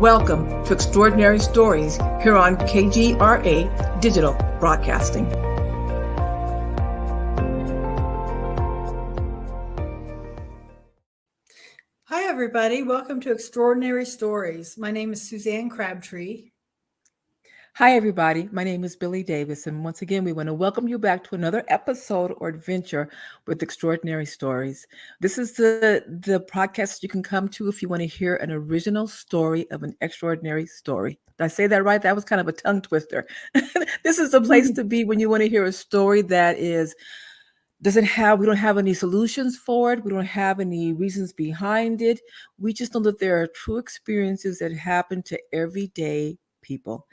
Welcome to Extraordinary Stories here on KGRA Digital Broadcasting. Hi, everybody. Welcome to Extraordinary Stories. My name is Suzanne Crabtree. Hi, everybody. My name is Billy Davis, and once again, we want to welcome you back to another episode or adventure with Extraordinary Stories. This is the podcast you can come to if you want to hear an original story of an extraordinary story. Did I say that right? That was kind of a tongue twister. This is the place to be when you want to hear a story that we don't have any solutions for it. We don't have any reasons behind it. We just know that there are true experiences that happen to everyday people.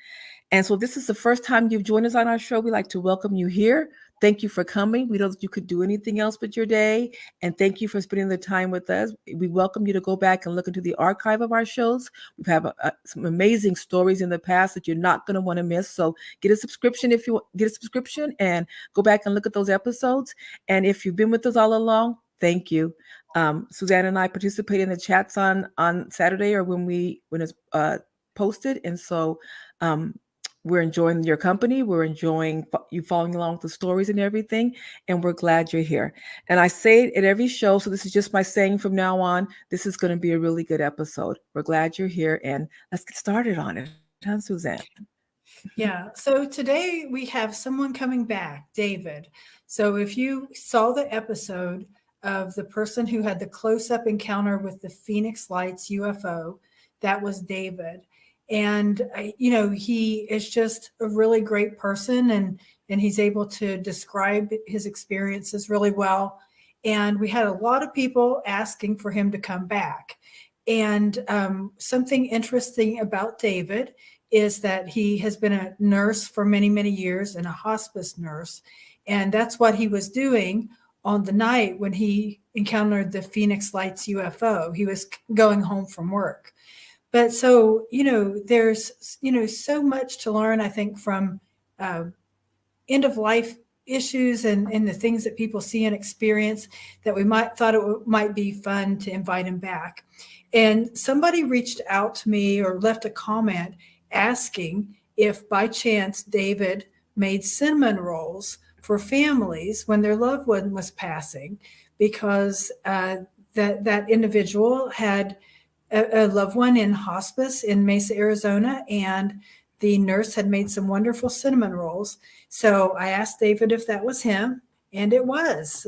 And so this is the first time you've joined us on our show. We'd like to welcome you here. Thank you for coming. We know that you could do anything else with your day. And thank you for spending the time with us. We welcome you to go back and look into the archive of our shows. We've had some amazing stories in the past that you're not going to want to miss. So get a subscription if you get a subscription and go back and look at those episodes. And if you've been with us all along, thank you. Suzanne and I participate in the chats on Saturday or when it's posted. And so we're enjoying your company. We're enjoying you following along with the stories and everything. And we're glad you're here. And I say it at every show. So this is just my saying from now on. This is going to be a really good episode. We're glad you're here. And let's get started on it. Huh, Suzanne? Yeah. So today we have someone coming back, David. So if you saw the episode of the person who had the close-up encounter with the Phoenix Lights UFO, that was David. And, he is just a really great person and he's able to describe his experiences really well. And we had a lot of people asking for him to come back. And something interesting about David is that he has been a nurse for many, many years and a hospice nurse. And that's what he was doing on the night when he encountered the Phoenix Lights UFO. He was going home from work. But so, there's, so much to learn, I think, from end of life issues and the things that people see and experience that we thought it might be fun to invite him back. And somebody reached out to me or left a comment asking if by chance David made cinnamon rolls for families when their loved one was passing, because that individual had a loved one in hospice in Mesa, Arizona, and the nurse had made some wonderful cinnamon rolls. So I asked David if that was him, and it was.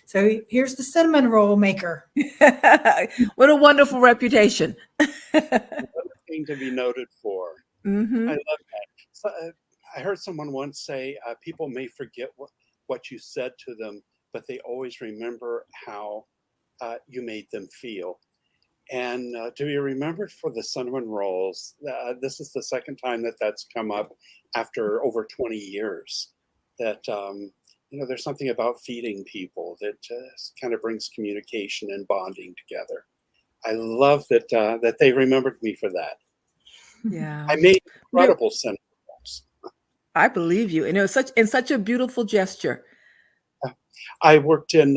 So here's the cinnamon roll maker. What a wonderful reputation. Another thing to be noted for. Mm-hmm. I love that. So, I heard someone once say, people may forget what you said to them, but they always remember how you made them feel. And to be remembered for the cinnamon rolls, this is the second time that's come up after over 20 years. That, there's something about feeding people that kind of brings communication and bonding together. I love that they remembered me for that. Yeah. I made incredible cinnamon rolls. I believe you. And it was such a beautiful gesture. I worked in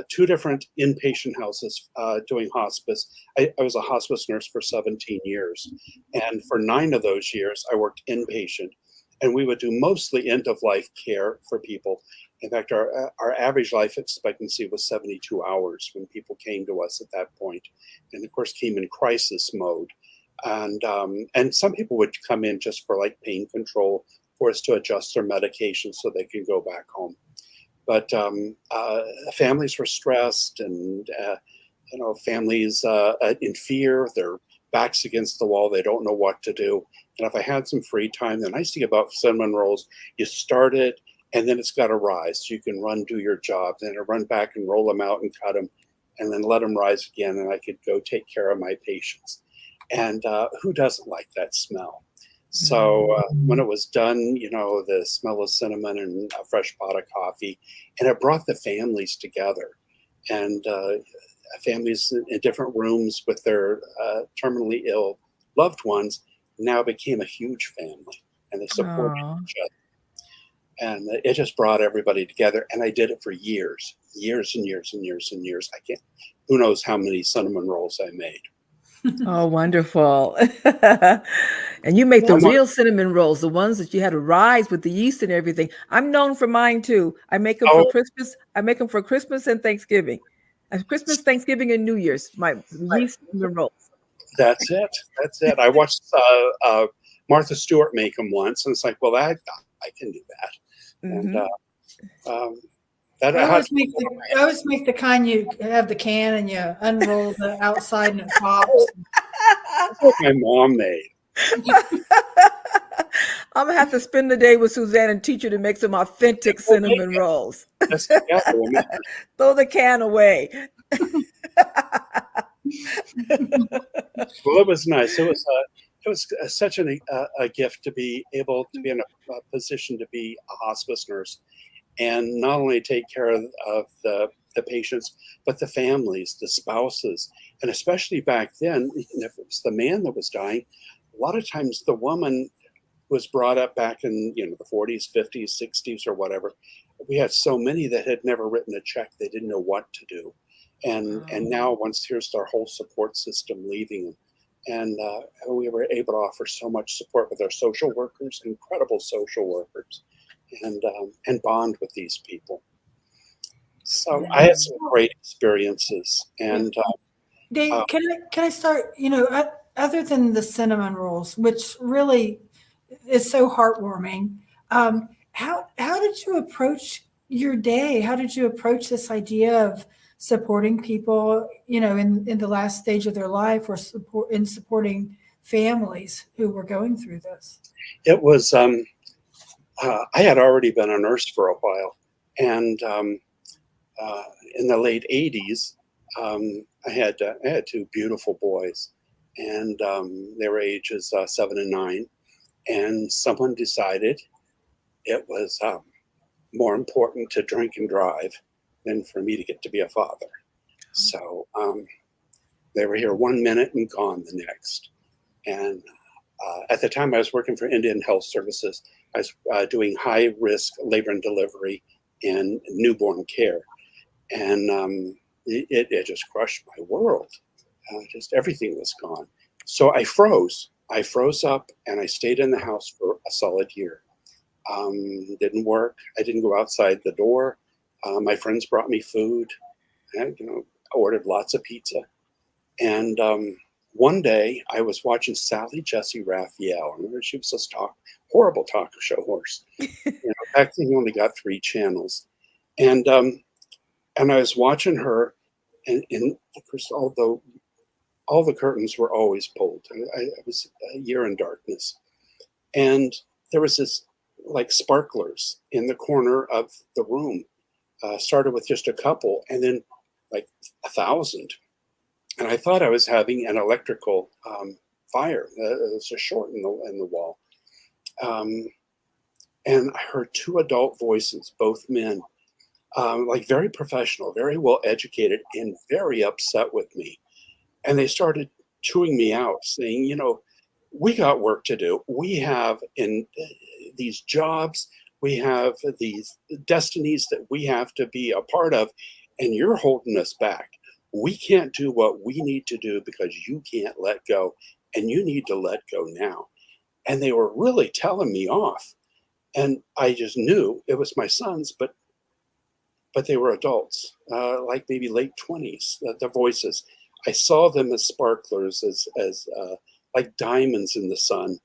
two different inpatient houses doing hospice. I was a hospice nurse for 17 years. And for 9 of those years, I worked inpatient. And we would do mostly end-of-life care for people. In fact, our average life expectancy was 72 hours when people came to us at that point. And of course, came in crisis mode. And some people would come in just for like pain control, for us to adjust their medication so they can go back home. But families were stressed, and families in fear. Their backs against the wall. They don't know what to do. And if I had some free time, the nice thing about cinnamon rolls, you start it, and then it's got to rise. So you can do your job, then I run back and roll them out and cut them, and then let them rise again, and I could go take care of my patients. And who doesn't like that smell? So when it was done, the smell of cinnamon and a fresh pot of coffee, and it brought the families together, and families in different rooms with their terminally ill loved ones now became a huge family, and they supported each other. And it just brought everybody together. And I did it for years and years and years and years. Who knows how many cinnamon rolls I made. Oh, wonderful. And you make the I That's want. real cinnamon rolls, the ones that you had to rise with the yeast and everything. I'm known for mine too. I make them for Oh, Christmas. I make them for Christmas and Thanksgiving. Christmas, Thanksgiving, and New Year's. My yeast cinnamon rolls. that's it. That's it. I watched Martha Stewart make them once, and it's like, well, I can do that. And Hmm. um, that I had to put one I always make the kind you have the can and you unroll the outside and it pops. That's what my mom made. I'm gonna have to spend the day with Suzanne and teach her to make some authentic We'll make cinnamon it. rolls. Let's together. We'll make her. Throw the can away. Well, it was nice. It was such a gift to be able to be in a position to be a hospice nurse and not only take care of the patients, but the families, the spouses, and especially back then, if it was the man that was dying, a lot of times the woman was brought up back in the 40s, 50s, 60s, or whatever. We had so many that had never written a check; they didn't know what to do, and now once here's our whole support system leaving them. And we were able to offer so much support with our social workers, incredible social workers, and bond with these people. So I had some great experiences, and Dave, can I start? Other than the cinnamon rolls, which really is so heartwarming, how did you approach your day? How did you approach this idea of supporting people, in the last stage of their life, or supporting families who were going through this? it was. I had already been a nurse for a while, and in the late '80s, I had two beautiful boys, and they were ages 7 and 9. And someone decided it was more important to drink and drive than for me to get to be a father. So they were here 1 minute and gone the next. And at the time, I was working for Indian Health Services. I was doing high risk labor and delivery and newborn care. And it just crushed my world. Just everything was gone. So I froze. I froze up and I stayed in the house for a solid year. Didn't work. I didn't go outside the door. My friends brought me food. I ordered lots of pizza. And one day I was watching Sally Jesse Raphael. I remember she was this horrible talk show horse. Back then you only got 3 channels. And I was watching her, and of course, although all the curtains were always pulled, I was a year in darkness, and there was this like sparklers in the corner of the room. Started with just a couple, and then like 1,000. And I thought I was having an electrical fire. There was a short in the wall, and I heard 2 adult voices, both men, like very professional, very well educated, and very upset with me. And they started chewing me out, saying, we got work to do. We have in these jobs, we have these destinies that we have to be a part of, and you're holding us back. We can't do what we need to do because you can't let go, and you need to let go now. And they were really telling me off. And I just knew it was my sons, but they were adults, like maybe late 20s, the voices. I saw them as sparklers, as like diamonds in the sun,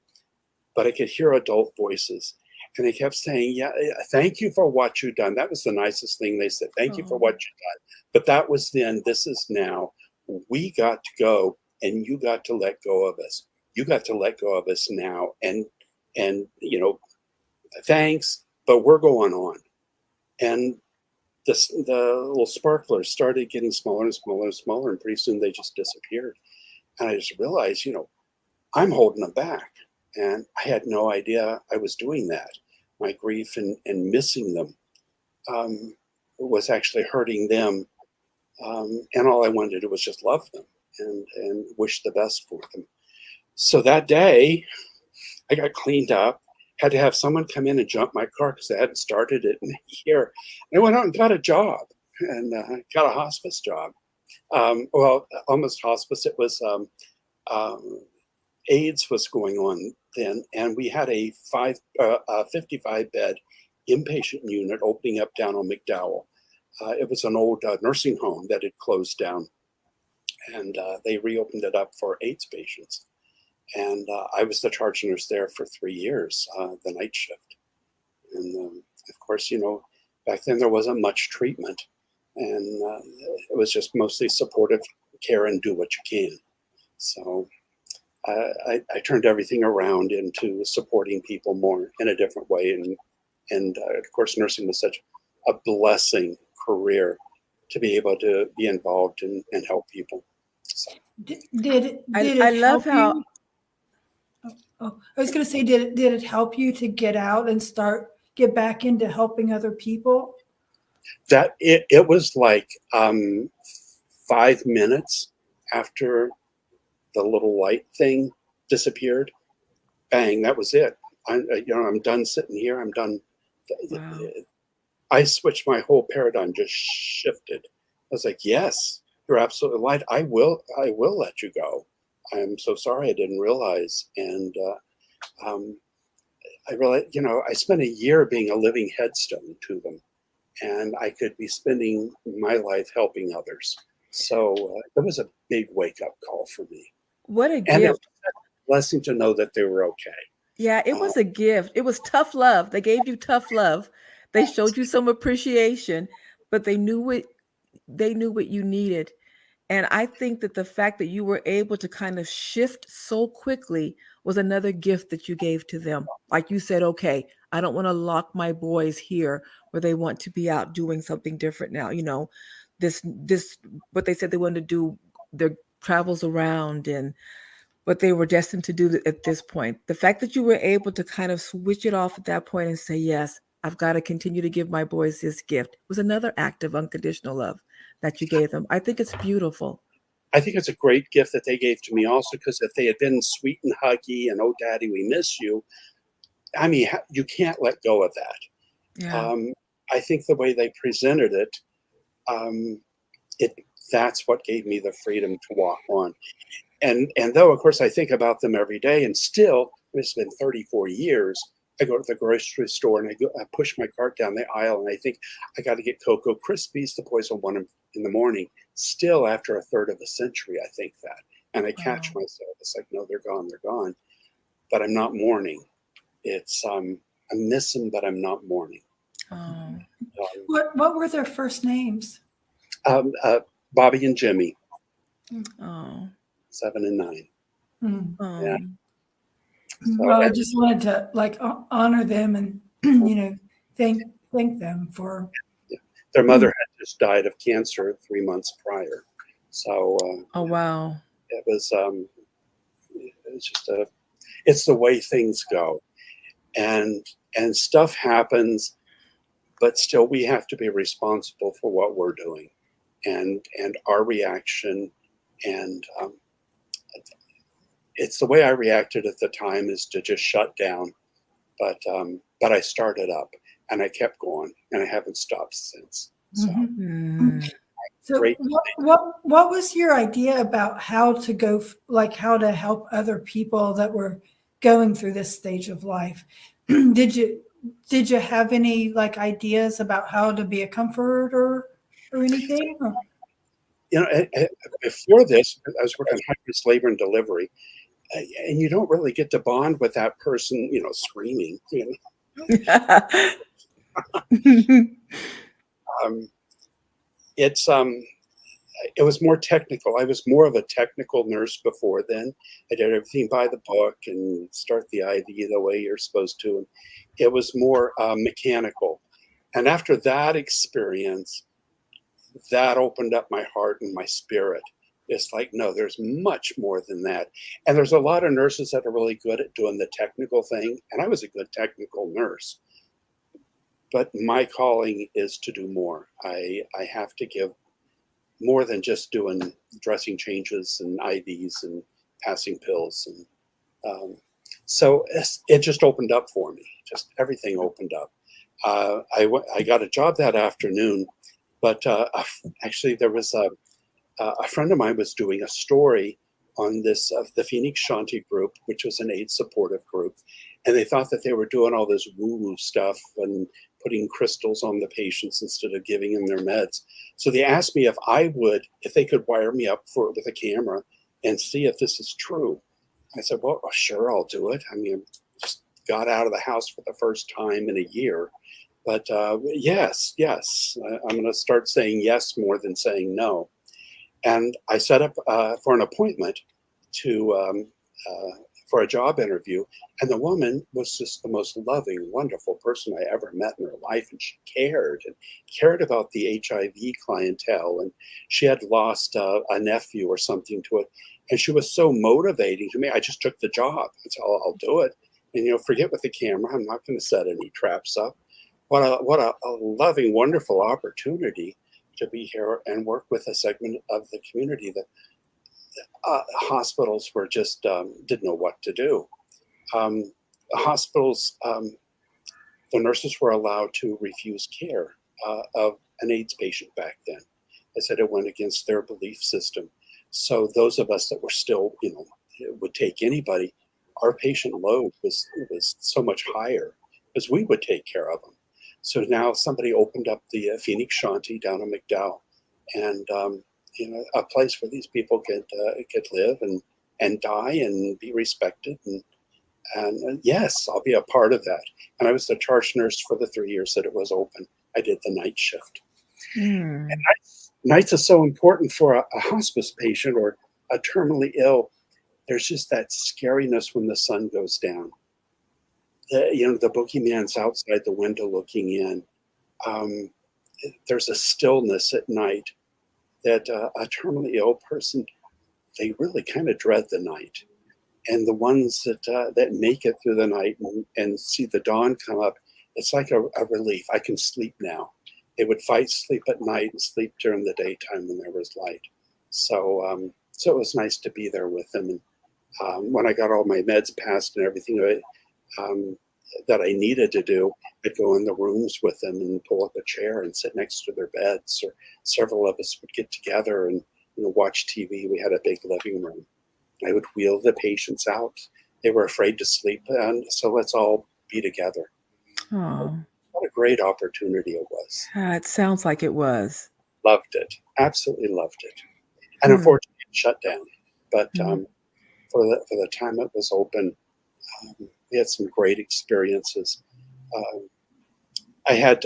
but I could hear adult voices. And they kept saying, yeah, thank you for what you've done. That was the nicest thing they said. Thank you for what you've done. But that was then, this is now. We got to go, and you got to let go of us. You got to let go of us now. And thanks, but we're going on. And the little sparklers started getting smaller and smaller and smaller, and pretty soon they just disappeared. And I just realized, I'm holding them back. And I had no idea I was doing that. My grief and missing them was actually hurting them. And all I wanted to do was just love them and wish the best for them. So that day, I got cleaned up, had to have someone come in and jump my car because I hadn't started it in a year. I went out and got a job, and got a hospice job. Well, almost hospice. It was AIDS was going on then, and we had a 55-bed inpatient unit opening up down on McDowell. It was an old nursing home that had closed down, and they reopened it up for AIDS patients. And I was the charge nurse there for 3 years, the night shift. And of course, back then there wasn't much treatment, and it was just mostly supportive care and do what you can. So I turned everything around into supporting people more in a different way. And of course, nursing was such a blessing career to be able to be involved and help people. So. Did it I love help how you? Oh, I was going to say, did it help you to get out and get back into helping other people? That it was like 5 minutes after the little light thing disappeared, bang, that was it. I'm done sitting here. I'm done. wow. I switched, my whole paradigm just shifted. I was like, yes, you're absolutely right. I will let you go. I'm so sorry, I didn't realize. And I realized, I spent a year being a living headstone to them, and I could be spending my life helping others. So it was a big wake up call for me. What a And it was gift. a blessing to know that they were okay. Yeah, it was a gift. It was tough love. They gave you tough love. They showed you some appreciation, but they knew what you needed. And I think that the fact that you were able to kind of shift so quickly was another gift that you gave to them. Like you said, okay, I don't want to lock my boys here where they want to be out doing something different now. This what they said they wanted to do, their travels around and what they were destined to do at this point. The fact that you were able to kind of switch it off at that point and say, yes, I've got to continue to give my boys this gift was another act of unconditional love that you gave them. I think it's beautiful. I think it's a great gift that they gave to me also, because if they had been sweet and huggy and, oh, daddy, we miss you, I mean, you can't let go of that. Yeah. I think the way they presented it, um, that's what gave me the freedom to walk on. And though, of course, I think about them every day, and still, it's been 34 years, I go to the grocery store and I push my cart down the aisle and I think I got to get Cocoa Krispies. The boys will want them in the morning. Still, after a third of a century, I think that. And I catch Wow. myself. It's like, no, they're gone, they're gone. But I'm not mourning. It's I miss them, but I'm not mourning. Oh. What were their first names? Bobby and Jimmy, Oh. 7 and 9. Hmm. Oh. Yeah. Well, I So, just wanted to honor them and thank them for. their mother had just died of cancer 3 months prior. So Oh wow. it was just it's the way things go, and stuff happens, but still we have to be responsible for what we're doing, and our reaction, and it's the way I reacted at the time is to just shut down, but I started up and I kept going and I haven't stopped since. So Mm. So great. what was your idea about how to go, like how to help other people that were going through this stage of life? Did you have any like ideas about how to be a comforter or anything? Or- Before this, I was working high risk labor and delivery, and you don't really get to bond with that person, screaming. Um, it's it was more technical. I was more of a technical nurse before then. I did everything by the book and start the IV the way you're supposed to. And it was more mechanical. And after that experience, that opened up my heart and my spirit. It's like, no, there's much more than that. And there's a lot of nurses that are really good at doing the technical thing. And I was a good technical nurse. But my calling is to do more. I have to give more than just doing dressing changes and IVs and passing pills. And so it just opened up for me. Just everything opened up. I got a job that afternoon, but actually there was a friend of mine was doing a story on this the Phoenix Shanti group, which was an AIDS supportive group, and they thought that they were doing all this woo-woo stuff and putting crystals on the patients instead of giving them their meds. So they asked me if they could wire me up with a camera and see if this is true. I said, well, sure, I'll do it. I mean, just got out of the house for the first time in a year. But yes, I'm going to start saying yes more than saying no. And I set up for an appointment for a job interview. And the woman was just the most loving, wonderful person I ever met in her life. And she cared about the HIV clientele. And she had lost a nephew or something to it. And she was so motivating to me. I just took the job. I said, I'll do it. And, forget with the camera. I'm not going to set any traps up. What a loving, wonderful opportunity to be here and work with a segment of the community that hospitals were just didn't know what to do. Hospitals, the nurses were allowed to refuse care of an AIDS patient back then. They said it went against their belief system. So those of us that were still, would take anybody, our patient load was so much higher because we would take care of them. So now somebody opened up the Phoenix Shanti down in McDowell, and a place where these people could live and die and be respected. And yes, I'll be a part of that. And I was the charge nurse for the 3 years that it was open. I did the night shift. Mm. And nights are so important for a hospice patient or a terminally ill. There's just that scariness when the sun goes down. The boogeyman's outside the window looking in. There's a stillness at night that a terminally ill person, they really kind of dread the night. And the ones that make it through the night and see the dawn come up, it's like a relief. I can sleep now. They would fight sleep at night and sleep during the daytime when there was light. So it was nice to be there with them. And when I got all my meds passed and everything that I needed to do, I'd go in the rooms with them and pull up a chair and sit next to their beds. Or several of us would get together and watch TV. We had a big living room. I would wheel the patients out. They were afraid to sleep, and so let's all be together. Oh, What a great opportunity it was. it sounds like it was. Loved it. Absolutely loved it. And Hmm. unfortunately, it shut down. But Hmm. for the time it was open, we had some great experiences. I had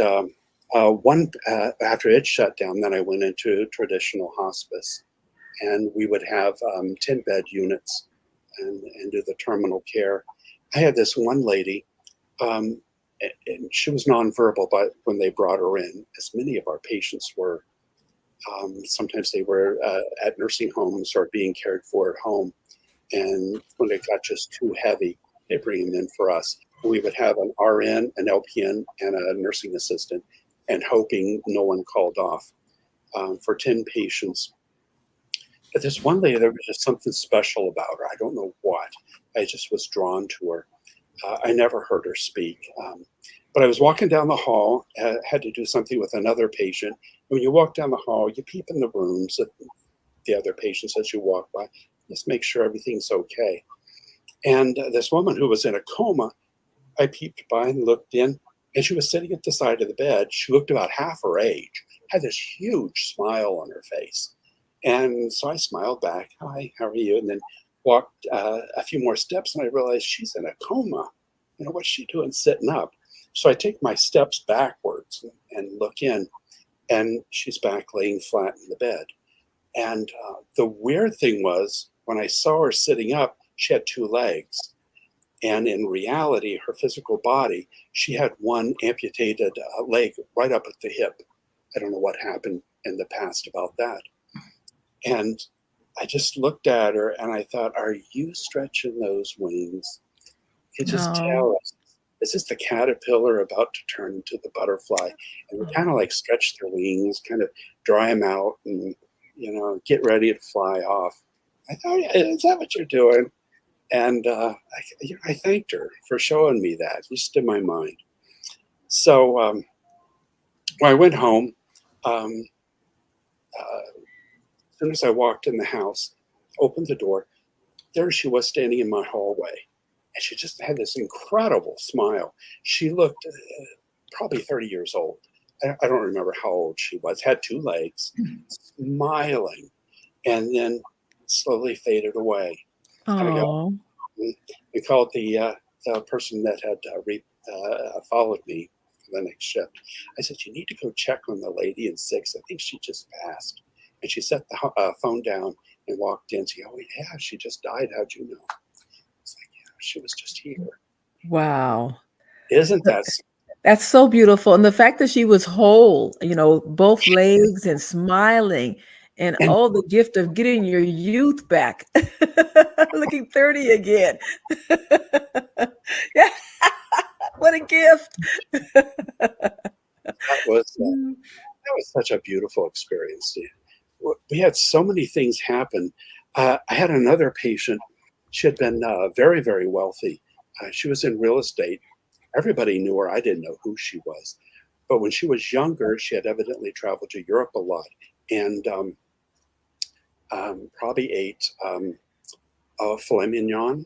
one after it shut down. Then I went into traditional hospice, and we would have 10-bed units and do the terminal care. I had this one lady, and she was nonverbal, but when they brought her in, as many of our patients were, sometimes they were at nursing homes or being cared for at home. And when it got just too heavy, they bring them in for us. We would have an RN, an LPN, and a nursing assistant, and hoping no one called off for 10 patients. But this one lady, there was just something special about her. I don't know what. I just was drawn to her. I never heard her speak. But I was walking down the hall, had to do something with another patient. When you walk down the hall, you peep in the rooms at the other patients as you walk by. Just make sure everything's okay. And this woman who was in a coma, I peeped by and looked in, and she was sitting at the side of the bed. She looked about half her age, had this huge smile on her face. And so I smiled back, hi, how are you? And then walked a few more steps, and I realized she's in a coma. What's she doing sitting up? So I take my steps backwards and look in, and she's back laying flat in the bed. And the weird thing was, when I saw her sitting up, she had two legs. And in reality, her physical body, she had one amputated leg right up at the hip. I don't know what happened in the past about that. And I just looked at her and I thought, are you stretching those wings? You just tell us, is this the caterpillar about to turn into the butterfly? And we kind of like stretch their wings, kind of dry them out and, get ready to fly off. I thought, is that what you're doing? And I thanked her for showing me that, just in my mind. So when I went home, as soon as I walked in the house, opened the door, there she was standing in my hallway, and she just had this incredible smile. She looked probably 30 years old. I don't remember how old she was, had two legs, smiling, and then slowly faded away. And I go, Oh, we called the person that had followed me for the next shift. I said, you need to go check on the lady in 6. I think she just passed. And she set the phone down and walked in. She, oh, yeah, she just died. How'd you know? It's like, yeah, she was just here. wow. Isn't that? That's so beautiful. And the fact that she was whole, both legs and smiling, and And oh, the gift of getting your youth back, looking 30 again. Yeah, what a gift. that was such a beautiful experience. We had so many things happen. I had another patient. She had been very, very wealthy. She was in real estate. Everybody knew her. I didn't know who she was. But when she was younger, she had evidently traveled to Europe a lot and probably ate filet mignon,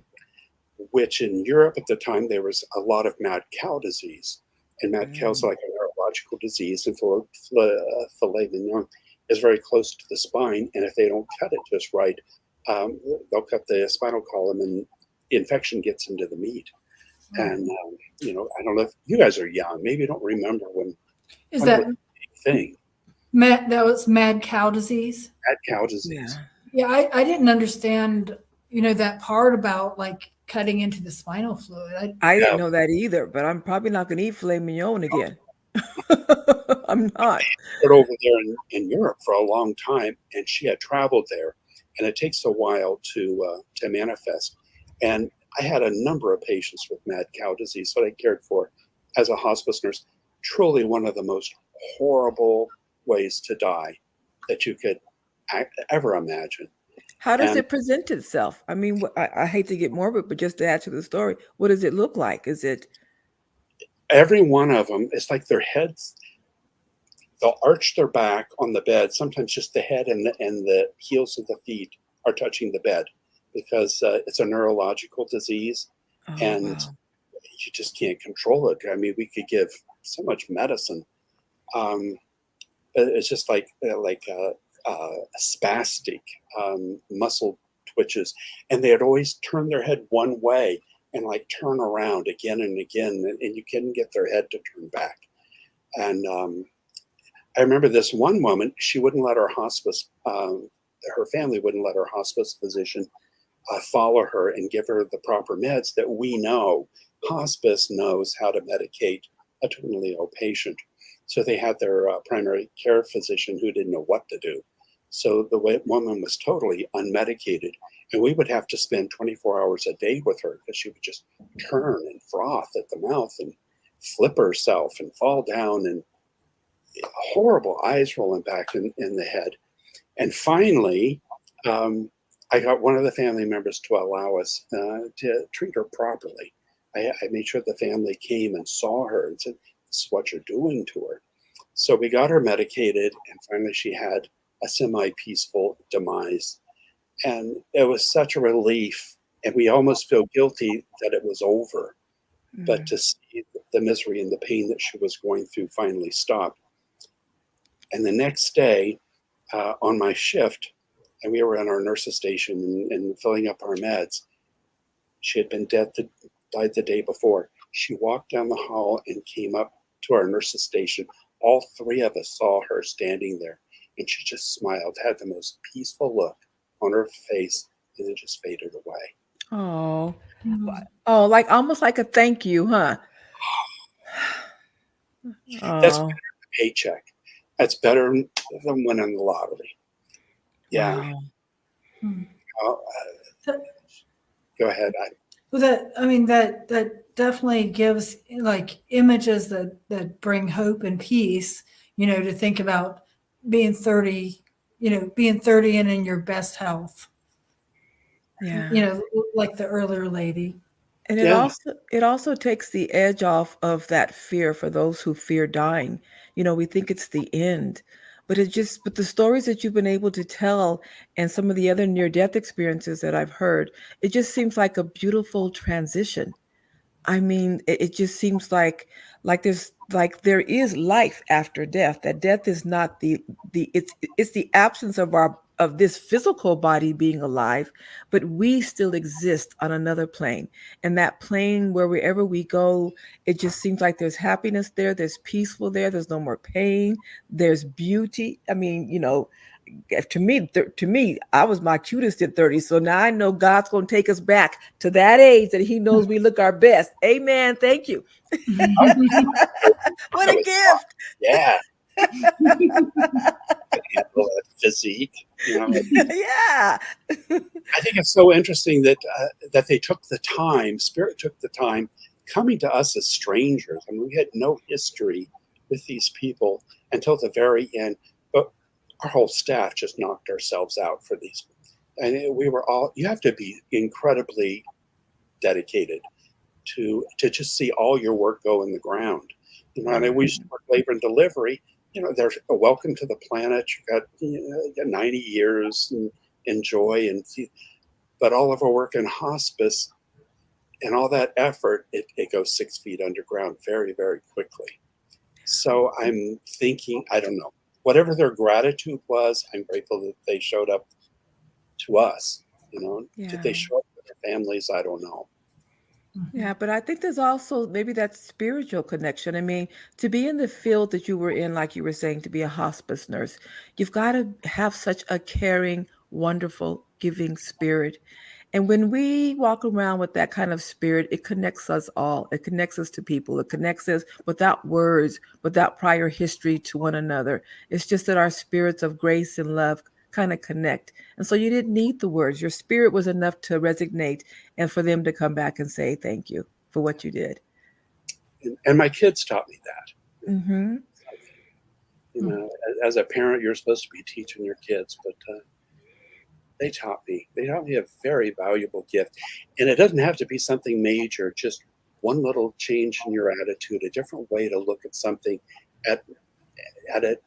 which in Europe at the time, there was a lot of mad cow disease. And mad cow is like a neurological disease, and filet mignon is very close to the spine. And if they don't cut it just right, they'll cut the spinal column and the infection gets into the meat. And, I don't know if you guys are young, maybe you don't remember when Is that that was a big thing, that was mad cow disease? mad cow disease. Yeah. Yeah, I didn't understand, that part about like cutting into the spinal fluid. I Yeah, didn't know that either, but I'm probably not going to eat filet mignon again. I'm not. but over there in Europe for a long time, and she had traveled there, and it takes a while to manifest. And I had a number of patients with mad cow disease that I cared for as a hospice nurse. Truly one of the most horrible ways to die that you could ever imagine. How does And it present itself? I mean, I hate to get morbid, but just to add to the story, what does it look like? Is it, every one of them, it's like their heads, they'll arch their back on the bed. Sometimes just the head and the heels of the feet are touching the bed because it's a neurological disease, oh, and wow. you just can't control it. I mean, we could give so much medicine. It's just like spastic muscle twitches, and they'd always turn their head one way and like turn around again and again, and you couldn't get their head to turn back. And I remember this one woman, she wouldn't let her hospice, her family wouldn't let her hospice physician follow her and give her the proper meds that we know. Hospice knows how to medicate a terminally ill patient. So they had their primary care physician who didn't know what to do. So the woman was totally unmedicated, and we would have to spend 24 hours a day with her because she would just turn and froth at the mouth and flip herself and fall down, and horrible eyes rolling back in the head. And finally, I got one of the family members to allow us to treat her properly. I made sure the family came and saw her and said, this is what you're doing to her. So we got her medicated, and finally she had a semi-peaceful demise. And it was such a relief, and we almost feel guilty that it was over. But to see the misery and the pain that she was going through finally stopped. And the next day on my shift, and we were on our nurse's station and filling up our meds, she had been died the day before. She walked down the hall and came up to our nurse's station. All three of us saw her standing there, and she just smiled, had the most peaceful look on her face, and it just faded away. Oh, Mhm. oh, like almost like a thank you, huh? That's Oh, a paycheck. That's better than winning the lottery. Yeah. wow. Hmm. Uh, So- go ahead. Well, that definitely gives like images that bring hope and peace. To think about being 30, being 30 and in your best health. Yeah. Like the earlier lady. And it Yeah. also takes the edge off of that fear for those who fear dying. We think it's the end, But the stories that you've been able to tell and some of the other near death experiences that I've heard, it just seems like a beautiful transition. I mean, it just seems like there is life after death. That death is not the it's the absence of our of this physical body being alive, but we still exist on another plane. And that plane, where wherever we go, it just seems like there's happiness there, there's peaceful there, there's no more pain, there's beauty. I mean, to me, I was my cutest at 30. So now I know God's going to take us back to that age that He knows we look our best. Amen. Thank you. What That a was fun. gift. Yeah. Handle that physique. Yeah. I think it's so interesting that they took the time. Spirit took the time coming to us as strangers. I mean, we had no history with these people until the very end. But our whole staff just knocked ourselves out for these. And we were all. You have to be incredibly dedicated to just see all your work go in the ground. And we used to work labor and delivery. There's a welcome to the planet. You got 90 years and enjoy and see. But all of our work in hospice and all that effort, it goes 6 feet underground very, very quickly. So I'm thinking, I don't know, whatever their gratitude was, I'm grateful that they showed up to us. Did they Yeah. show up to their families? I don't know. Yeah, but I think there's also maybe that spiritual connection. I mean, to be in the field that you were in, like you were saying, to be a hospice nurse, you've got to have such a caring, wonderful, giving spirit. And when we walk around with that kind of spirit, it connects us all. It connects us to people. It connects us without words, without prior history to one another. It's just that our spirits of grace and love kind of connect. And so you didn't need the words. Your spirit was enough to resonate and for them to come back and say thank you for what you did. And my kids taught me that. Mm-hmm. As a parent, you're supposed to be teaching your kids, but they taught me. They taught me a very valuable gift, and it doesn't have to be something major. Just one little change in your attitude, a different way to look at something, at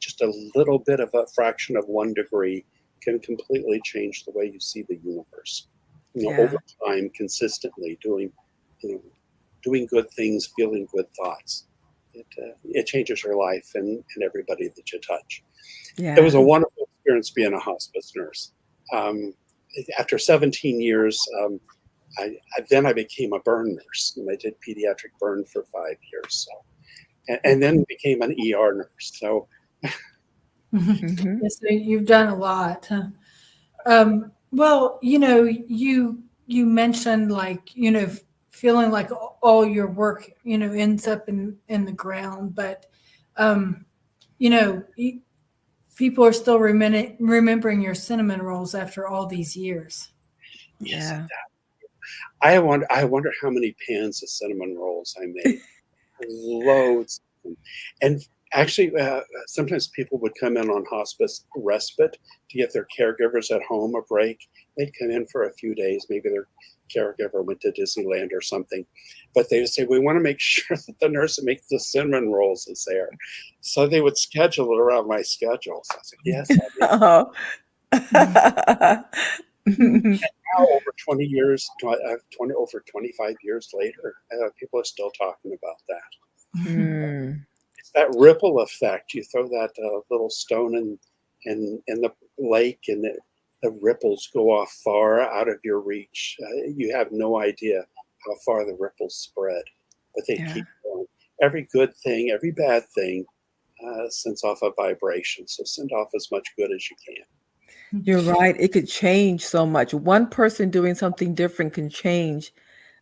just a little bit of a fraction of 1 degree, can completely change the way you see the universe. Yeah. Over time, consistently doing good things, feeling good thoughts. It changes your life and everybody that you touch. It was Yeah. a wonderful experience being a hospice nurse. Um, After 17 years, then I became a burn nurse, and I did pediatric burn for 5 years. And then became an ER nurse. So Mm-hmm. Yes, so you've done a lot. Huh? Well, you mentioned like feeling like all your work ends up in the ground, but um, you know y- people are still remembering your cinnamon rolls after all these years. yes, Yeah. I wonder how many pans of cinnamon rolls I made. Loads. And actually, sometimes people would come in on hospice respite to give their caregivers at home a break. They'd come in for a few days. Maybe their caregiver went to Disneyland or something. But they would say, we want to make sure that the nurse that makes the cinnamon rolls is there. So they would schedule it around my schedule. So I said, yes, I did. Oh. Now, over 20 years, 20, over 25 years later, people are still talking about that. Hmm. It's that ripple effect. You throw that little stone in the lake, and the ripples go off far out of your reach. You have no idea how far the ripples spread, but they Yeah. keep going. Every good thing, every bad thing sends off a vibration. So send off as much good as you can. You're right. It could change so much. One person doing something different can change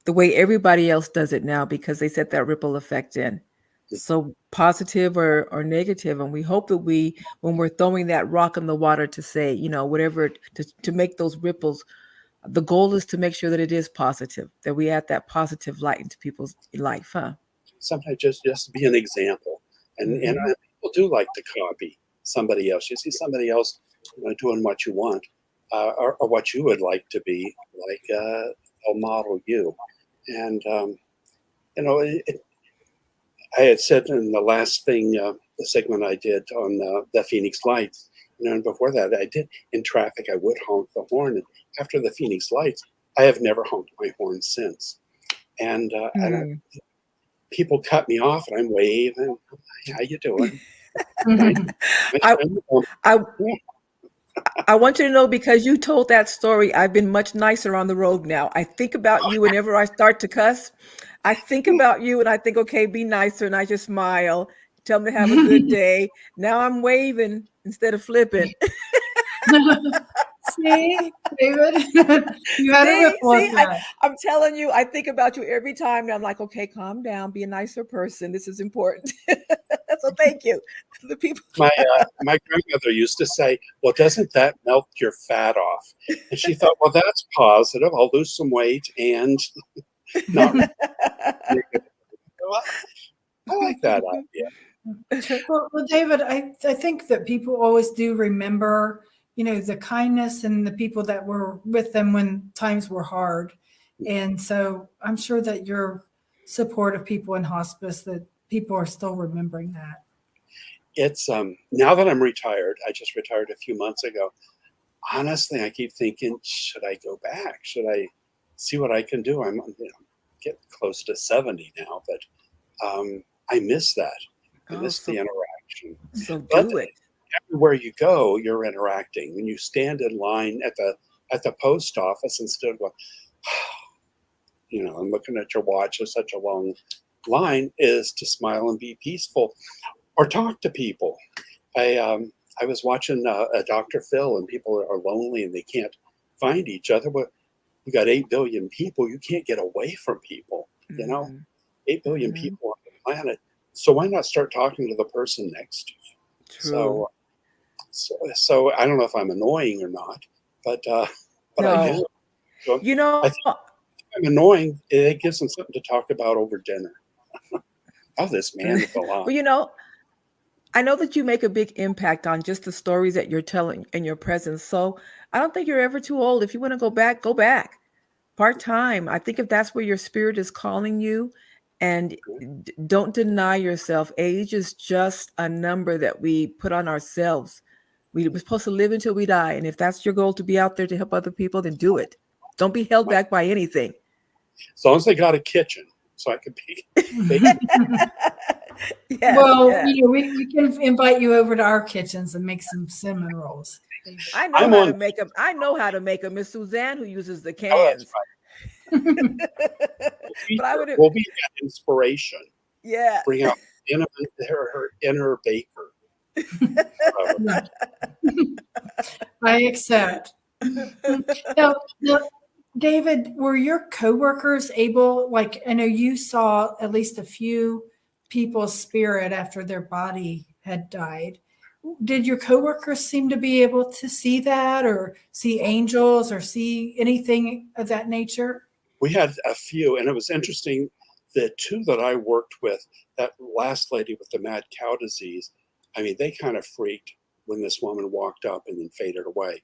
the way everybody else does it now because they set that ripple effect in. So positive or negative. And we hope that when we're throwing that rock in the water to say, whatever, to make those ripples, the goal is to make sure that it is positive, that we add that positive light into people's life, huh? Sometimes just be an example, and Hmm. people do like to copy somebody else. You see somebody else doing what you want, or what you would like to be like. They'll model you, and you know it, I had said in the last thing segment I did on the Phoenix Lights. And before that, I did in traffic. I would honk the horn. And after the Phoenix Lights, I have never honked my horn since. And people cut me off, and I'm waving. How you doing? I, I I want you to know, because you told that story, I've been much nicer on the road now. I think about you whenever I start to cuss. I think about you and I think, okay, be nicer. And I just smile, tell them to have a good day. Now I'm waving instead of flipping. See, David, you had a ripple effect. I'm telling you, I think about you every time. And I'm like, okay, calm down, be a nicer person. This is important. So thank you. The people. My grandmother used to say, "Well, doesn't that melt your fat off?" And she thought, "Well, that's positive. I'll lose some weight and not." I like that idea. Well, David, I think that people always do remember, the kindness and the people that were with them when times were hard. And so I'm sure that your support of people in hospice, that people are still remembering that. It's now that I'm retired, I just retired a few months ago. Honestly, I keep thinking, should I go back? Should I see what I can do? I'm getting close to 70 now, but I miss that. I miss the interaction. So do it. Everywhere you go, you're interacting. When you stand in line at the post office, instead of going, I'm looking at your watch, it's such a long line, is to smile and be peaceful or talk to people. I was watching a Dr. Phil, and people are lonely and they can't find each other. But you got 8 billion people. You can't get away from people, 8 billion people on the planet. So why not start talking to the person next to you? True. So I don't know if I'm annoying or not, but no. I do. So I think I'm annoying. It gives them something to talk about over dinner. Oh, this man is a lot. Well, I know that you make a big impact on just the stories that you're telling in your presence. So I don't think you're ever too old. If you want to go back, go back. Part-time. I think if that's where your spirit is calling you, and don't deny yourself. Age is just a number that we put on ourselves. We're supposed to live until we die. And if that's your goal, to be out there to help other people, then do it. Don't be held back by anything. As long as they got a kitchen, so I could be. We can invite you over to our kitchens and make some cinnamon rolls. I know how to make them. I know how to make them. Miss Suzanne, who uses the cans. Oh, but we'll be that inspiration. Yeah. Bring out her inner baker. I accept. Now, David, were your coworkers able, I know you saw at least a few people's spirit after their body had died. Did your coworkers seem to be able to see that, or see angels, or see anything of that nature? We had a few, and it was interesting. The 2 that I worked with, that last lady with the mad cow disease, I mean, they kind of freaked when this woman walked up and then faded away.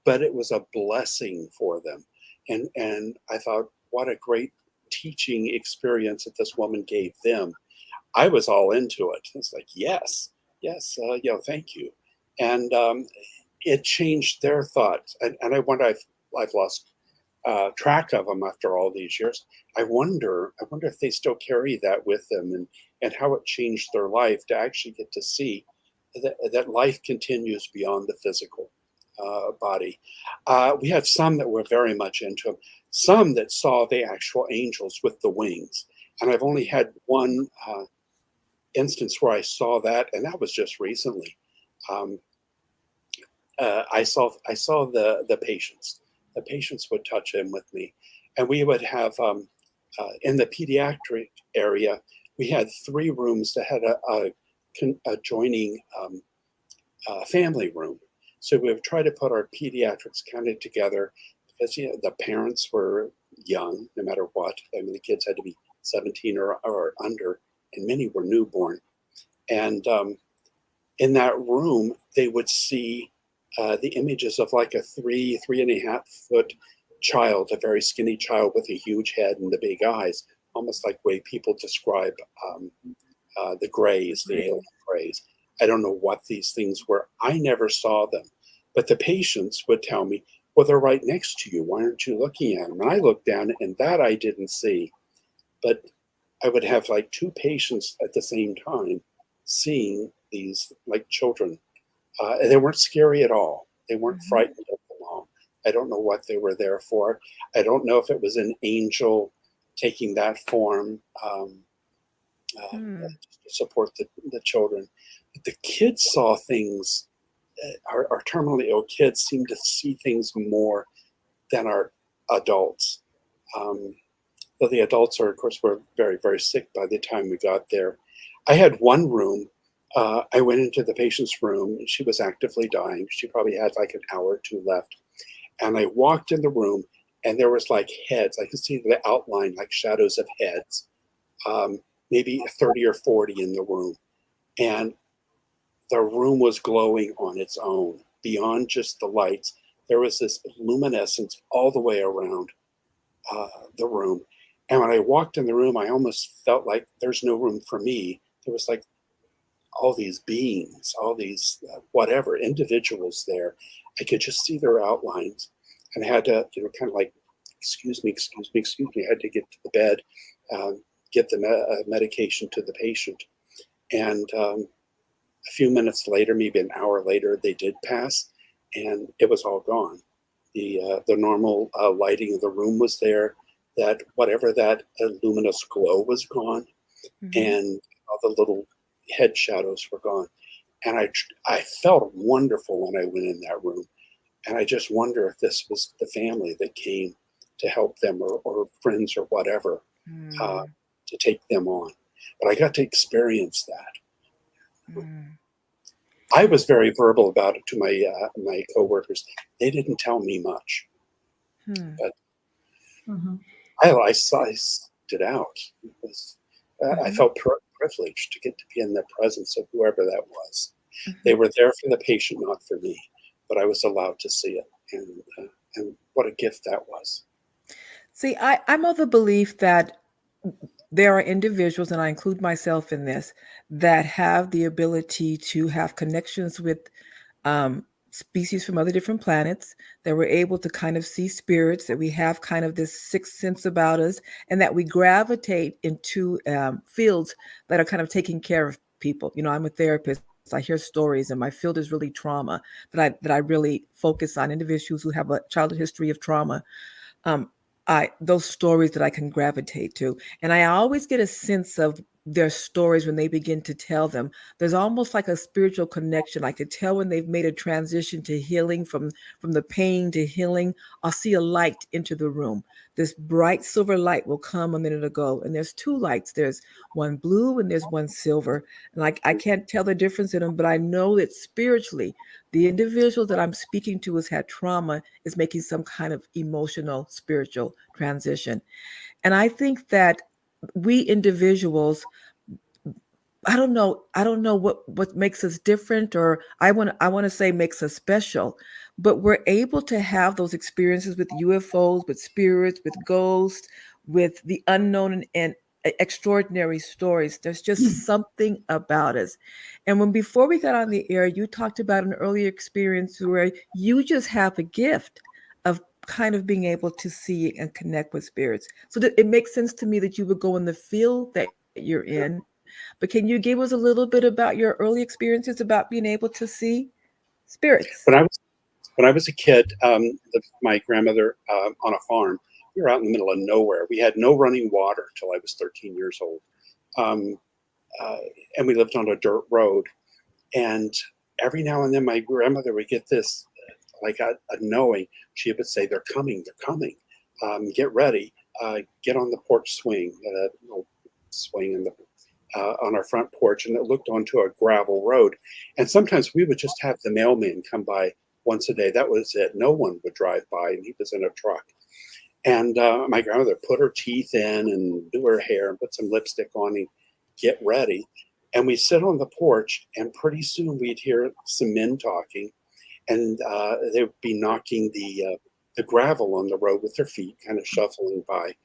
But it was a blessing for them. And I thought, what a great teaching experience that this woman gave them. I was all into it. It's like, yes, thank you. And it changed their thoughts. And I wonder, I've lost track of them after all these years. I wonder if they still carry that with them, and how it changed their life to actually get to see that life continues beyond the physical body. We had some that were very much into them, some that saw the actual angels with the wings. And I've only had one instance where I saw that, and that was just recently. I saw the patients. The patients would touch in with me, and we would have in the pediatric area, we had 3 rooms that had a adjoining family room. So we would try to put our pediatrics kind of together, because the parents were young, no matter what. I mean, the kids had to be 17 or under, and many were newborn. And in that room, they would see the images of like a 3.5 foot child, a very skinny child with a huge head and the big eyes, almost like way people describe the grays, the alien grays. I don't know what these things were. I never saw them. But the patients would tell me, well, they're right next to you. Why aren't you looking at them? And I looked down, and that I didn't see. But I would have like two patients at the same time seeing these like children. And they weren't scary at all. They weren't frightened of them all. I don't know what they were there for. I don't know if it was an angel taking that form to support the children. But the kids saw things. Our terminally ill kids seem to see things more than our adults. Though the adults are, of course, were very, very sick by the time we got there. I had one room. I went into the patient's room. She was actively dying. She probably had like an hour or two left. And I walked in the room, and there was like heads. I could see the outline, like shadows of heads, maybe 30 or 40 in the room. And the room was glowing on its own. Beyond just the lights, there was this luminescence all the way around the room. And when I walked in the room, I almost felt like there's no room for me. There was like all these beings, all these whatever individuals there. I could just see their outlines, and I had to, kind of like, excuse me. I had to get to the bed, get the medication to the patient, and a few minutes later, maybe an hour later, they did pass, and it was all gone. The normal lighting of the room was there. That whatever that luminous glow was gone, and all the little head shadows were gone. And I felt wonderful when I went in that room. And I just wonder if this was the family that came to help them, or friends or whatever, to take them on. But I got to experience that. I was very verbal about it to my coworkers. They didn't tell me much, but I sized it out. It was, I felt privileged to get to be in the presence of whoever that was. They were there for the patient, not for me, but I was allowed to see it, and what a gift that was. See, I'm of the belief that there are individuals, and I include myself in this, that have the ability to have connections with species from other different planets, that we're able to kind of see spirits, that we have kind of this sixth sense about us, and that we gravitate into fields that are kind of taking care of people. I'm a therapist. I hear stories, and my field is really trauma, that I really focus on individuals who have a childhood history of trauma. Those stories that I can gravitate to. And I always get a sense of their stories when they begin to tell them. There's almost like a spiritual connection. I could tell when they've made a transition to healing, from the pain to healing. I'll see a light into the room. This bright silver light will come a minute ago. And there's two lights. There's one blue and there's one silver. And I can't tell the difference in them, but I know that spiritually, the individual that I'm speaking to has had trauma, is making some kind of emotional, spiritual transition. And I think that we individuals, I don't know what makes us different, or I want to say makes us special, but we're able to have those experiences with UFOs, with spirits, with ghosts, with the unknown, and extraordinary stories. There's just something about us. And before we got on the air, you talked about an earlier experience where you just have a gift of kind of being able to see and connect with spirits. So that it makes sense to me that you would go in the field that you're in. But can you give us a little bit about your early experiences about being able to see spirits? When I was a kid, my grandmother on a farm, we were out in the middle of nowhere. We had no running water till I was 13 years old. And we lived on a dirt road. And every now and then my grandmother would get this, like a knowing. She would say, they're coming. Get ready. Get on the porch swing, swing in the on our front porch, and it looked onto a gravel road. And sometimes we would just have the mailman come by once a day. That was it. No one would drive by, and he was in a truck. And my grandmother put her teeth in and do her hair and put some lipstick on and get ready. And we sit on the porch, and pretty soon we'd hear some men talking, and they would be knocking the gravel on the road with their feet, kind of shuffling by.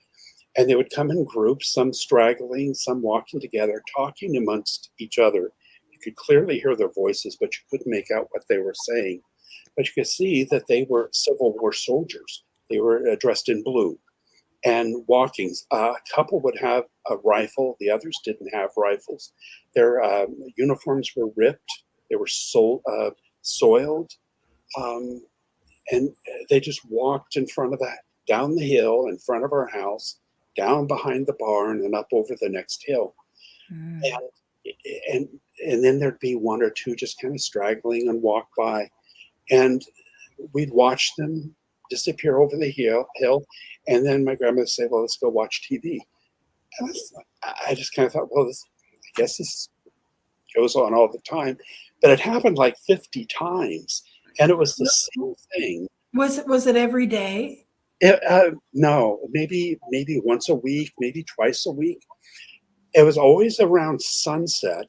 And they would come in groups, some straggling, some walking together, talking amongst each other. You could clearly hear their voices, but you couldn't make out what they were saying. But you could see that they were Civil War soldiers. They were dressed in blue and walking. A couple would have a rifle, the others didn't have rifles. Their uniforms were ripped, they were soiled, um, and they just walked in front of that, down the hill in front of our house, down behind the barn, and up over the next hill. Mm. And and then there'd be one or two just kind of straggling and walk by, and we'd watch them disappear over the hill, and then my grandmother would say, "Well, let's go watch TV." And I just kind of thought, well, I guess this goes on all the time, but it happened like 50 times, and it was the same thing. Was it every day? No, maybe once a week, maybe twice a week. It was always around sunset,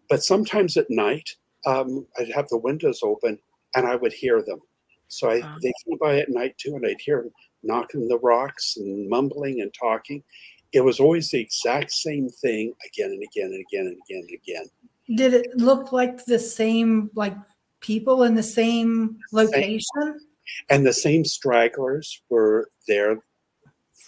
but sometimes at night, I'd have the windows open and I would hear them. So Wow. they came by at night too, and I'd hear them knocking the rocks and mumbling and talking. It was always the exact same thing again and again and again and again and again. Did it look like the same, like people in the same Same, location? and the same stragglers were there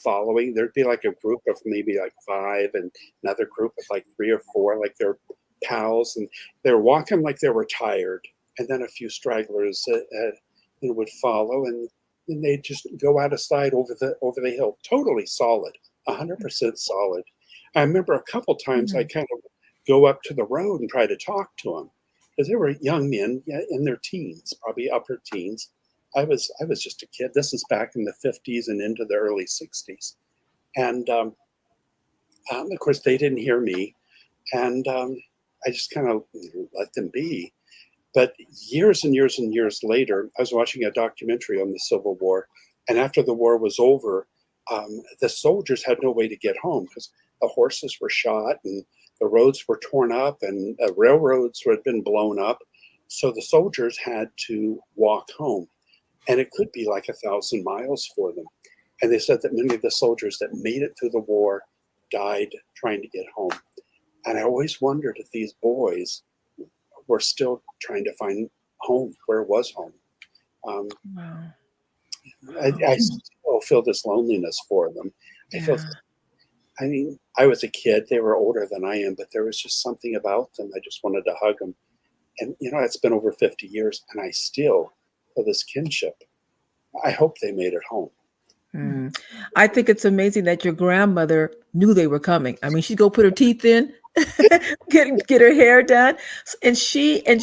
following. There'd be like a group of maybe like five, and another group of like three or four, like they're pals, and they're walking like they were tired. And then a few stragglers would follow, and then they'd just go out of sight over the hill, totally solid, 100% solid. I remember a couple times I Mhm. kind of go up to the road and try to talk to them because they were young men, yeah, in their teens, probably upper teens. I was just a kid. This is back in the 50s and into the early 60s, and of course they didn't hear me, and I just kind of let them be. But years and years and years later, I was watching a documentary on the Civil War, and after the war was over, the soldiers had no way to get home because the horses were shot and the roads were torn up and railroads had been blown up. So the soldiers had to walk home, and it could be like 1,000 miles for them. And they said that many of the soldiers that made it through the war died trying to get home. And I always wondered if these boys were still trying to find home, where was home. Um, Wow. I still feel this loneliness for them. I feel, Yeah. I mean, I was a kid, they were older than I am, but there was just something about them. I just wanted to hug them. And, it's been over 50 years, and I still feel this kinship. I hope they made it home. Mm. I think it's amazing that your grandmother knew they were coming. I mean, she'd go put her teeth in, get her hair done, and she and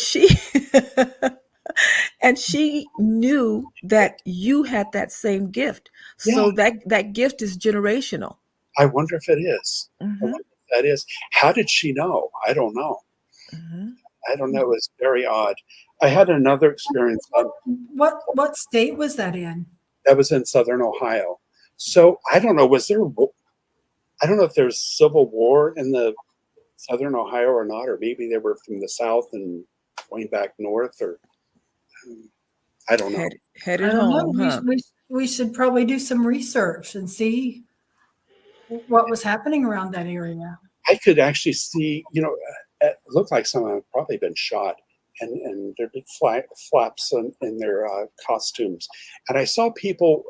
she knew that you had that same gift. Yeah, So that gift is generational. I wonder if it is. I Hmm. wonder if that is. How did she know? I don't know. Hmm. I don't know. It was very odd. I had another experience What state was that in? that was in Southern Ohio. So I don't know. I don't know if there's civil war in the Southern Ohio or not, or maybe they were from the South and going back north, or I don't know. I Headed don't know. home, huh? We should probably do some research and see what was happening around that area. I could actually see, it looked like someone had probably been shot, and there'd be flaps in their costumes. And I saw people,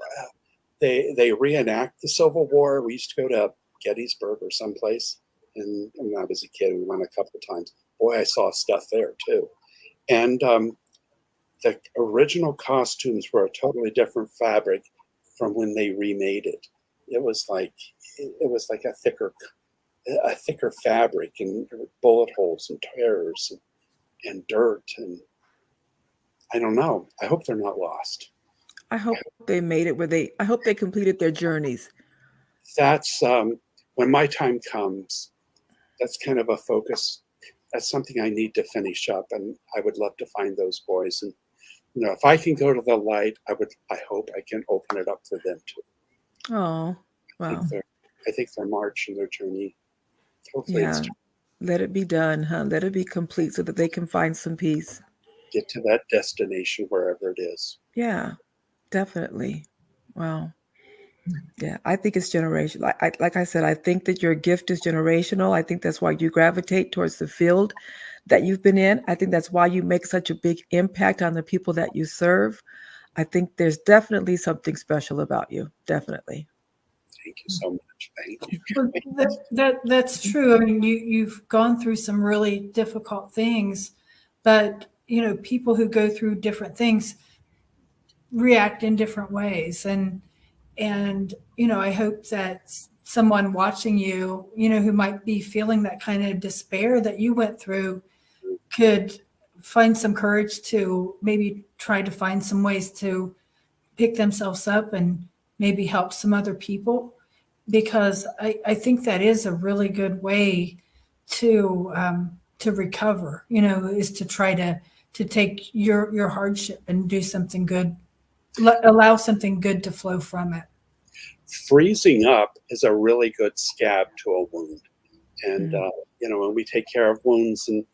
they reenact the Civil War. We used to go to Gettysburg or someplace, and when I was a kid, we went a couple of times. Boy, I saw stuff there too. And the original costumes were a totally different fabric from when they remade it. It was like a thicker fabric, and there were bullet holes and tears and dirt, and I don't know. I hope they're not lost. I hope they made it I hope they completed their journeys. That's when my time comes. That's kind of a focus. That's something I need to finish up, and I would love to find those boys. And if I can go to the light, I hope I can open it up for them too. Oh, I think wow. their I think their march and their journey. Hopefully, it's Yeah. Let it be done, huh? Let it be complete so that they can find some peace. get to that destination wherever it is. Yeah, definitely. Wow. Yeah, I think it's generational. Like I said, I think that your gift is generational. I think that's why you gravitate towards the field that you've been in. I think that's why you make such a big impact on the people that you serve. I think there's definitely something special about you. Definitely. Thank you so much. Thank you. Well, that's true. I mean, you've gone through some really difficult things, but people who go through different things react in different ways, and I hope that someone watching you, who might be feeling that kind of despair that you went through, could find some courage to maybe try to find some ways to pick themselves up and maybe help some other people, because I think that is a really good way to recover, is to try to take your hardship and do something good, allow something good to flow from it. Freezing up is a really good scab to a wound. And, Mm. when we take care of wounds and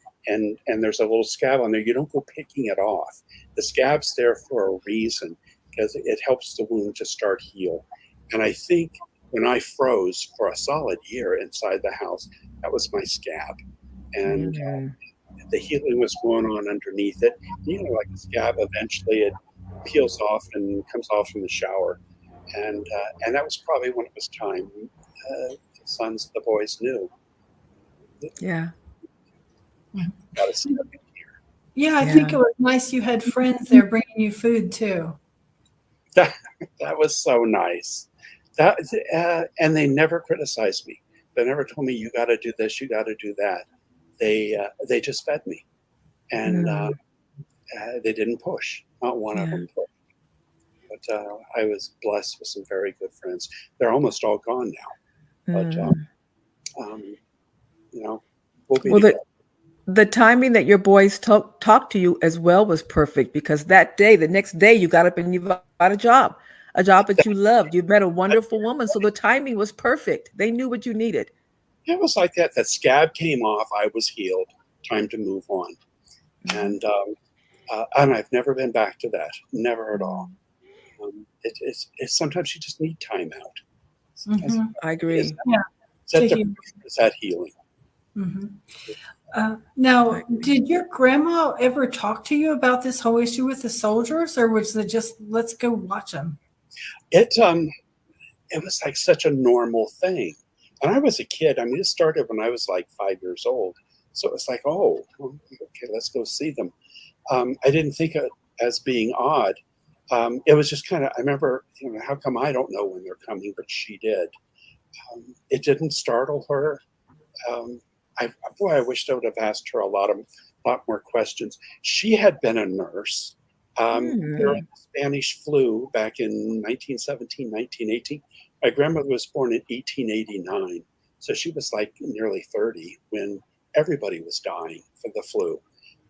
there's a little scab on there, you don't go picking it off. The scab's there for a reason, because it helps the wound to start heal. And I think when I froze for a solid year inside the house, that was my scab. And Mm. the healing was going on underneath it. Like a scab, eventually it peels off and comes off from the shower. And that was probably when it was time. The boys knew. Yeah. Got to see them here. Yeah, I Yeah. think it was nice you had friends there bringing you food too. That was so nice. And they never criticized me. They never told me, you got to do this, you got to do that. They just fed me, and Mm. they didn't push. Not one of Yeah. them pushed. But I was blessed with some very good friends. They're almost all gone now, but Mm. we'll be Well, together. the timing that your boys talked to you as well was perfect, because that day, the next day, you got up and you got a job that you loved. You met a wonderful woman. So the timing was perfect. They knew what you needed. It was like that. The scab came off. I was healed. Time to move on. Mhm. And I've never been back to that. Never at all. It's sometimes you just need time out. Sometimes Mhm. I is agree. that, Yeah, is that to heal. depression? Is that healing? Mhm. I Now, agree. did your grandma ever talk to you about this whole issue with the soldiers, or was it just let's go watch them? It was like such a normal thing. And I was a kid. I mean, it started when I was like 5 years old. So it was like, oh, well, okay, let's go see them. I didn't think of it as being odd. It was just kind of, I remember, how come I don't know when they're coming, but she did. It didn't startle her. Um, I wished I would have asked her a lot more questions. She had been a nurse during Mm. the Spanish flu back in 1917, 1918. My grandmother was born in 1889, so she was like nearly 30 when everybody was dying from the flu.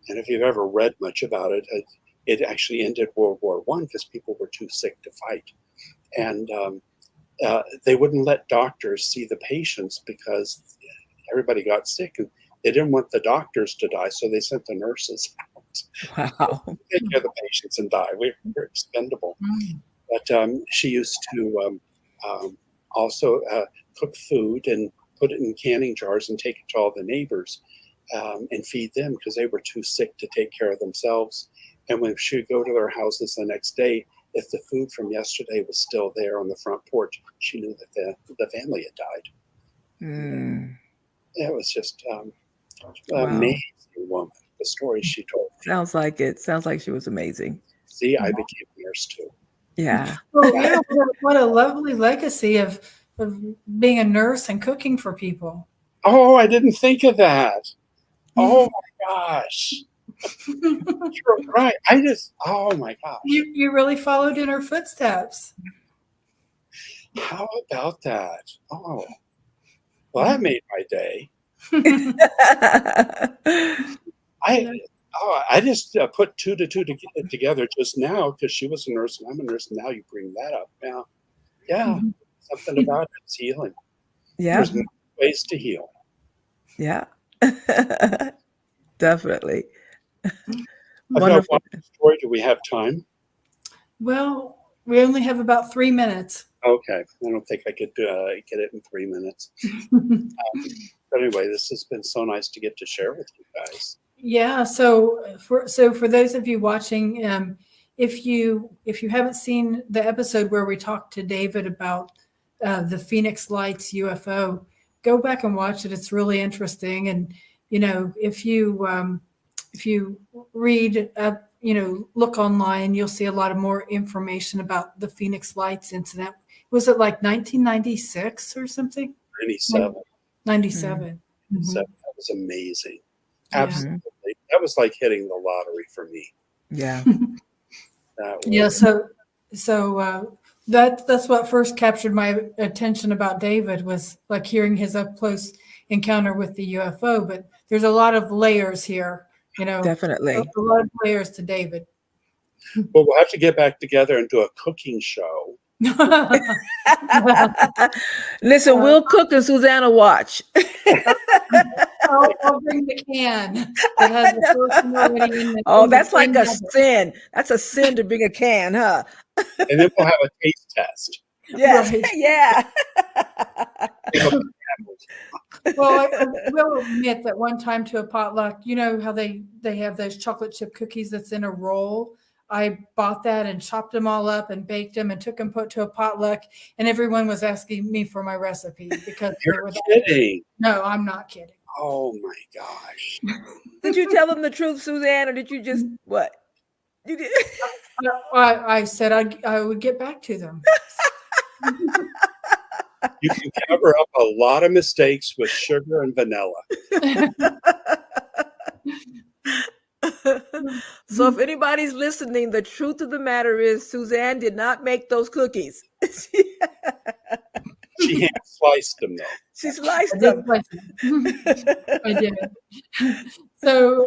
And if you've ever read much about it, it actually ended World War I because people were too sick to fight. And they wouldn't let doctors see the patients because everybody got sick and they didn't want the doctors to die, so they sent the nurses out. Wow. Take care of the patients and die. We're expendable. Mm. But she used to also cook food and put it in canning jars and take it to all the neighbors and feed them because they were too sick to take care of themselves. And when she would go to their houses the next day, if the food from yesterday was still there on the front porch, she knew that the family had died. Mm. It was just Wow. amazing woman. The stories she told me. Sounds like it. Sounds like she was amazing. See, I became a nurse too. Yeah. Well, yeah, what a lovely legacy of being a nurse and cooking for people. Oh, I didn't think of that. Oh my gosh. You're right. Oh my gosh. You really followed in her footsteps. How about that? Oh, well, that made my day. I Yeah. I just put two to two together just now because she was a nurse and I'm a nurse, and now you bring that up. Now, yeah, Mhm. something about it's healing. Yeah. There's many ways to heal. Yeah. Definitely. I've got Wonderful. one story. Do we have time? Well, We only have about 3 minutes. Okay, I don't think I could get it in 3 minutes. But anyway, this has been so nice to get to share with you guys. Yeah. So for those of you watching, if you haven't seen the episode where we talked to David about the Phoenix Lights UFO, go back and watch it. It's really interesting. And if you read look online, you'll see a lot of more information about the Phoenix Lights incident. Was it like 1996 or something? 97. 97. Mm-hmm. So that was amazing. Yeah. Absolutely. That was like hitting the lottery for me. Yeah. Yeah. So that's what first captured my attention about David, was like hearing his up close encounter with the UFO. But there's a lot of layers here, Definitely. a lot of layers to David. Well, we'll have to get back together and do a cooking show. Listen, we'll cook and Susanna watch. I'll bring the can. That has the person already in the That's like a can. sin. That's a sin to bring a can, huh? And then we'll have a taste test. Yes. Right. Yeah. Well, I will admit that one time to a potluck, you know how they have those chocolate chip cookies that's in a roll. I bought that and chopped them all up and baked them and took them put to a potluck, and everyone was asking me for my recipe because You're kidding. No, I'm not kidding. Oh my gosh. Did you tell them the truth, Suzanne, or did you just what? You did. I said I would get back to them. You can cover up a lot of mistakes with sugar and vanilla. So if anybody's listening, the truth of the matter is Suzanne did not make those cookies. She hand sliced them though. She sliced them. I did. So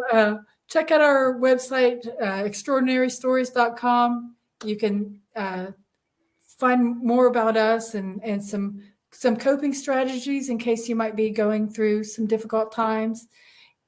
check out our website, extraordinarystories.com. You can find more about us and some coping strategies in case you might be going through some difficult times.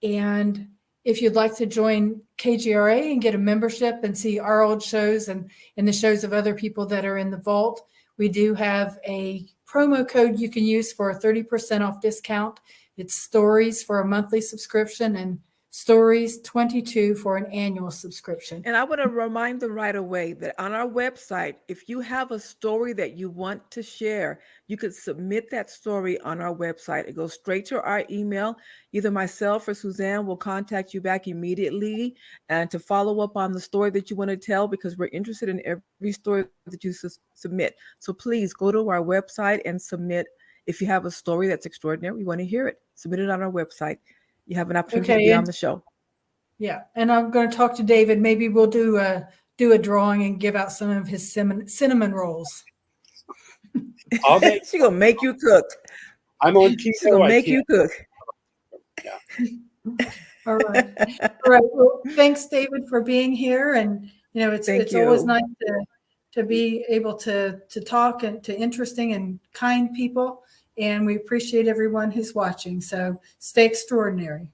And if you'd like to join KGRA and get a membership and see our old shows and the shows of other people that are in the vault, we do have a promo code you can use for a 30% off discount. It's Stories for a monthly subscription and Stories 22 for an annual subscription. And I want to remind them right away that on our website, if you have a story that you want to share, you could submit that story on our website. It goes straight to our email. Either myself or Suzanne will contact you back immediately and to follow up on the story that you want to tell, because we're interested in every story that you submit. So please go to our website and submit. If you have a story that's extraordinary, we want to hear it. Submit it on our website. You have an opportunity to be on the show. Yeah, and I'm going to talk to David. Maybe we'll do a drawing and give out some of his cinnamon rolls. She's gonna make you cook. I'm on keto. She's gonna make you cook. Yeah. All right. All right. Well, thanks, David, for being here. And it's always nice to be able to talk and to interesting and kind people. And we appreciate everyone who's watching. So stay extraordinary.